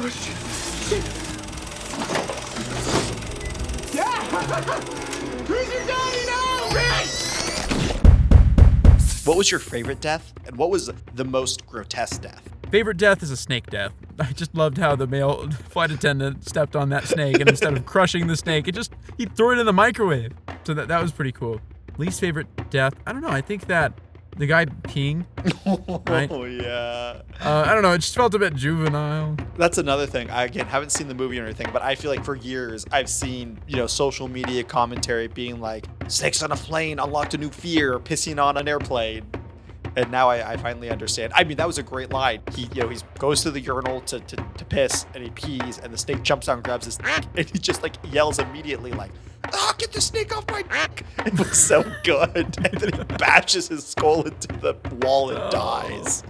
Oh, shit. Yeah! Who's your daddy now, bitch? What was your favorite death? And what was the most grotesque death? Favorite death is a snake death. I just loved how the male flight attendant stepped on that snake, and instead of crushing the snake, he threw it in the microwave. So that was pretty cool. Least favorite death? I don't know. I think that the guy peeing. Right? Oh, yeah. I don't know. It just felt a bit juvenile. That's another thing. I, again, haven't seen the movie or anything, but I feel like for years I've seen, social media commentary being like, snakes on a plane unlocked a new fear, pissing on an airplane. And now I finally understand. I mean, that was a great line. He goes to the urinal to piss, and he pees, and the snake jumps down and grabs his neck, and he just yells immediately get the snake off my neck. It was so good. And then he bashes his skull into the wall and dies.